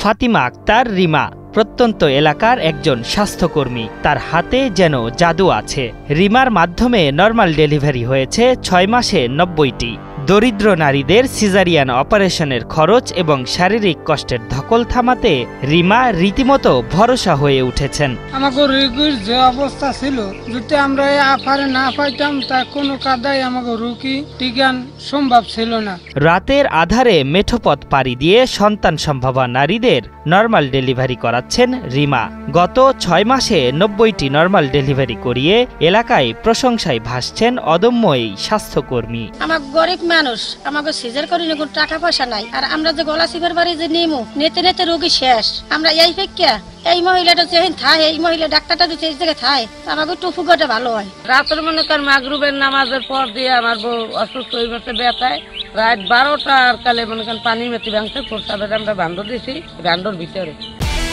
ফাতিমা আক্তার রিমা প্রত্যন্ত এলাকার একজন স্বাস্থ্যকর্মী। তার হাতে যেন জাদু আছে। রিমার মাধ্যমে নর্মাল ডেলিভারি হয়েছে ৬ মাসে ৯০টি। দরিদ্র নারীদের সিজারিয়ান অপারেশনের খরচ এবং শারীরিক কষ্টের ধকল থামাতে রিমা রীতিমতো ভরসা হয়ে উঠেছেন। আমাকে রোগীর যে অবস্থা ছিল, যদি আমরা এই আফারে না পাইতাম তা কোনো কাদায় আমাকে রুগী টিকান সম্ভব ছিল না। রাতের আধারে মেঠোপথ পাড়ি দিয়ে সন্তান সম্ভবা নারীদের নর্মাল ডেলিভারি করাচ্ছেন রিমা। গত ৬ মাসে ৯০টি নর্মাল ডেলিভারি করিয়ে এলাকায় প্রশংসায় ভাসছেন অদম্য এই স্বাস্থ্যকর্মী। আমার গরিব মানুষ, আমাকে সিজার করি না, কোনো টাকা পয়সা নাই। আর আমরা যে গলা চিপার বাড়ি যে নিমু নেতে নেতে রোগী শেষ। আমরা এই ফেকিয়া এই মহিলাটা যেদিন থাই, এই মহিলা ডাক্তারটা দিচ্ছে এই জায়গায় থাই, আমাকে একটু উপকারটা ভালো হয়। রাতের মনে করেন মাগরিবের নামাজের পর দিয়ে আমার বউ অসুস্থ হয়ে গেছে ব্যথায়। রাত 12টার কালে মনে করেন পানি মেথি ভাঙতে প্রস্তাবের আমরা বান্ধব দিছি রান্ডোর ভিতরে।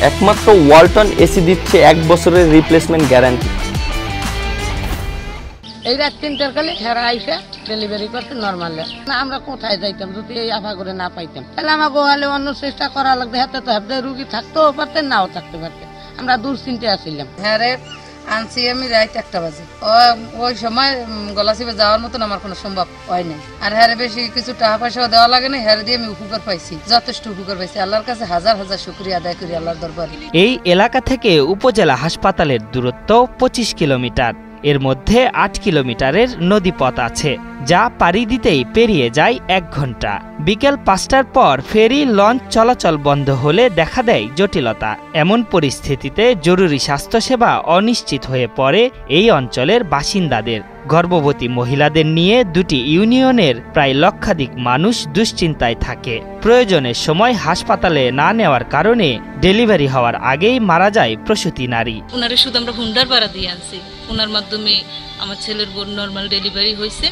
একমাত্র ওয়ালটন এসি দিচ্ছে 1 বছরের রিপ্লেসমেন্ট গ্যারান্টি। এই রাত 3টার কালে খেরা আইসা ডেলিভারি করতে নর্মাল না। আমরা কোথায় যাইতাম যদি এই আফা করে না পাইতাম? তাহলে আমাকে হলে অন্য চেষ্টা করা লাগবে। হাতে তো হাতে রুগী থাকতেও পারতেন, নাও থাকতে পারতেন। আমরা দুশ্চিন্তে আসছিলাম। হ্যাঁ রে, আনছি আমি রাত 1টা বাজে। ওই সময় গলাচিপে যাওয়ার মতন আমার কোনো সম্ভব হয় নাই। আর হ্যাঁ বেশি কিছু টাকা পয়সাও দেওয়া লাগে না। হ্যাঁ দিয়ে আমি উপকার পাইছি, যথেষ্ট উপকার পাইছি। আল্লাহর কাছে হাজার হাজার শুকরিয়া আদায় করি আল্লাহর দরবারে। এই এলাকা থেকে উপজেলা হাসপাতালের দূরত্ব 25 কিলোমিটার। এর মধ্যে 8 কিলোমিটারের নদীপথ আছে, যা পাড়ি দিতেই পেরিয়ে যায় 1 ঘন্টা। বিকেল 5টার পর ফেরি লঞ্চ চলাচল বন্ধ হলে দেখা দেয় জটিলতা। এমন পরিস্থিতিতে জরুরি স্বাস্থ্যসেবা অনিশ্চিত হয়ে পড়ে এই অঞ্চলের বাসিন্দাদের। গর্ভবতী মহিলাদের নিয়ে 2টি ইউনিয়নের প্রায় লক্ষাধিক মানুষ দুশ্চিন্তায় থাকে। প্রয়োজনের সময় হাসপাতালে না নেওয়ার কারণে ডেলিভারি হওয়ার আগেই মারা যায় প্রসূতি নারী। ওনারে শুধু আমরা হুন্ডার ভাড়া দিয়ে আনছি। ওনার মাধ্যমে আমার ছেলের বোন নর্মাল ডেলিভারি হয়েছে।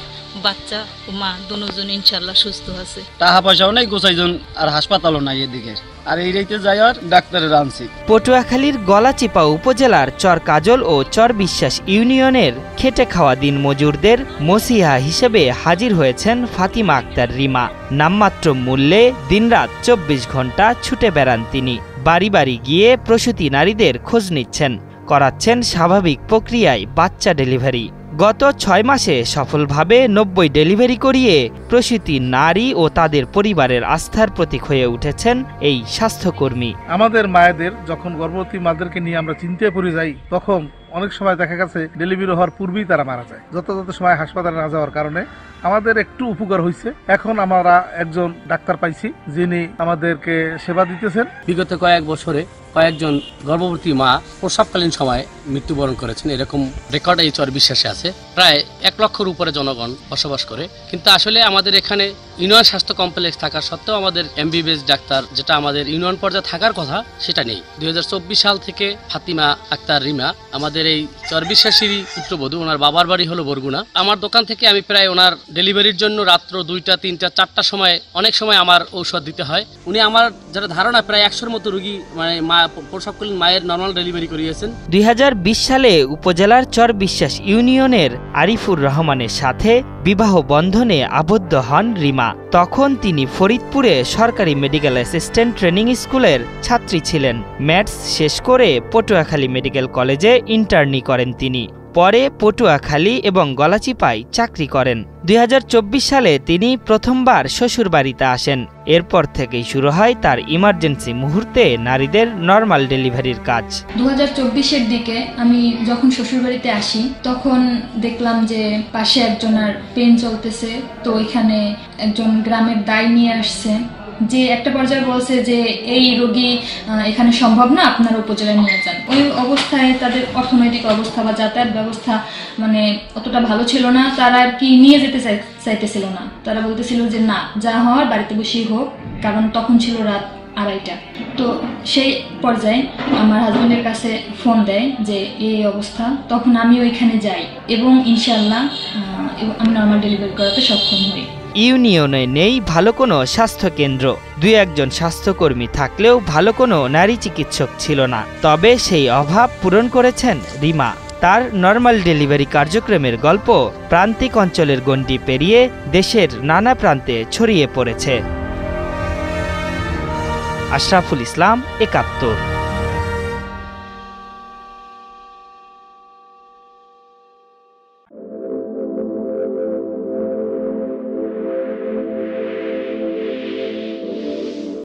বাচ্চা ও মা দুজন ইনশাআল্লাহ সুস্থ আছে। টাকা পয়সাও নাই, গোছাইজন আর হাসপাতালও নাই এদিকে। আর এই রাইতে যাই আর ডাক্তারের আনছি। পটুয়াখালীর গলাচিপা উপজেলার চর কাজল ও চর বিশ্বাস ইউনিয়নের খেটে খাওয়া দিন মজুরদের মসিহা হিসেবে হাজির হয়েছেন ফাতিমা আক্তার রিমা। নামমাত্র মূল্যে দিনরাত 24 ঘন্টা ছুটে বেড়ান তিনি। বাড়ি বাড়ি গিয়ে প্রসূতি নারীদের খোঁজ নিচ্ছেন, করাচ্ছেন স্বাভাবিক প্রক্রিয়ায় বাচ্চা ডেলিভারি। গত 6 মাসে সফলভাবে 90 ডেলিভারি করিয়ে প্রসূতি নারী ও তাদের পরিবারের আস্থার প্রতীক হয়ে উঠেছেন এই স্বাস্থ্যকর্মী। আমাদের মায়েদের যখন গর্ভবতী মাদেরকে নিয়ে আমরা চিন্তায় পড়ে যাই, তখন অনেক সময় দেখা গেছে ডেলিভারি হওয়ার পূর্বেই তারা মারা যায়। যত সময় হাসপাতালে না যাওয়ার কারণে আমাদের একটু উপকার হয়েছে। এখন আমরা একজন ডাক্তার পাইছি যিনি আমাদেরকে সেবা দিতেছেন। বিগত কয়েক বছরে কয়েকজন গর্ভবতী মা প্রসবকালীন সময় মৃত্যুবরণ করেছেন, এরকম রেকর্ড এই চর বিশ্বাসে আছে। প্রায় 1 লক্ষের উপরে জনগণ বসবাস করে। কিন্তু আসলে আমাদের এখানে ইউনিয়ন স্বাস্থ্য কমপ্লেক্স থাকার সত্ত্বেও আমাদের এমবিবিএস ডাক্তার যেটা আমাদের ইউনিয়ন পর্যায়ে থাকার কথা সেটা নেই। 2024 সাল থেকে ফাতিমা আক্তার রিমা আমাদের এই চর বিশ্বাসীরই পুত্রবধূ। ওনার বাবার বাড়ি হলো বরগুনা। আমার দোকান থেকে আমি প্রায় ওনার ডেলিভারির জন্য রাত্র 2টা 3টা 4টার সময় অনেক সময় আমার ঔষধ দিতে হয়। উনি আমার যারা ধারণা প্রায় 100-র মতো রোগী মানে প্রসবকালীন মায়ের নর্মাল ডেলিভারি করিয়েছেন। 2020 সালে উপজেলার চর বিশ্বাস ইউনিয়নের আরিফুর রহমানের সাথে বিবাহ বন্ধনে আবদ্ধ হন রিমা। তখন তিনি ফরিদপুরে সরকারি মেডিকেল অ্যাসিস্ট্যান্ট ট্রেনিং স্কুলের ছাত্রী ছিলেন। ম্যাথস শেষ করে পটুয়াখালী মেডিকেল কলেজে ইন্টার্নি করেন তিনি। পরে পটুয়াখালী এবং গলাচিপায় চাকরি করেন। 2024 সালে তিনি প্রথমবার শ্বশুরবাড়িতে আসেন। এরপর থেকেই শুরু হয় তার ইমার্জেন্সি মুহূর্তে নারীদের নর্মাল ডেলিভারির কাজ। 2024-এর দিকে আমি যখন শ্বশুরবাড়িতে আসি তখন দেখলাম যে পাশে একজনের পেন চলতেছে। তো এখানে একজন গ্রামের দায় নিয়ে আসছে, যে একটা পর্যায়ে বলছে যে এই রোগী এখানে সম্ভব না, আপনারা উপজেলায় নিয়ে যান। ওই অবস্থায় তাদের অর্থনৈতিক অবস্থা বা যাতায়াত ব্যবস্থা মানে অতটা ভালো ছিল না। তারা আর কি নিয়ে যেতে চাইতেছিল না। তারা বলতেছিল যে না, যা হওয়ার বাড়িতে বসেই হোক, কারণ তখন ছিল রাত 2:30। তো সেই পর্যায়ে আমার হাজবেন্ডের কাছে ফোন দেয় যে এই অবস্থা। তখন আমি ওইখানে যাই এবং ইনশাআল্লাহ আমি নর্মাল ডেলিভারি করাতে সক্ষম হই। ইউনিয়নে নেই ভালো কোনো স্বাস্থ্য কেন্দ্র। 2-1 স্বাস্থ্যকর্মী থাকলেও ভালো কোনো নারী চিকিৎসক ছিল না। তবে সেই অভাব পূরণ করেছেন রিমা। তার নর্মাল ডেলিভারি কার্যক্রমের গল্প প্রান্তিক অঞ্চলের গণ্ডি পেরিয়ে দেশের নানা প্রান্তে ছড়িয়ে পড়েছে। আশরাফুল ইসলাম, ৭১।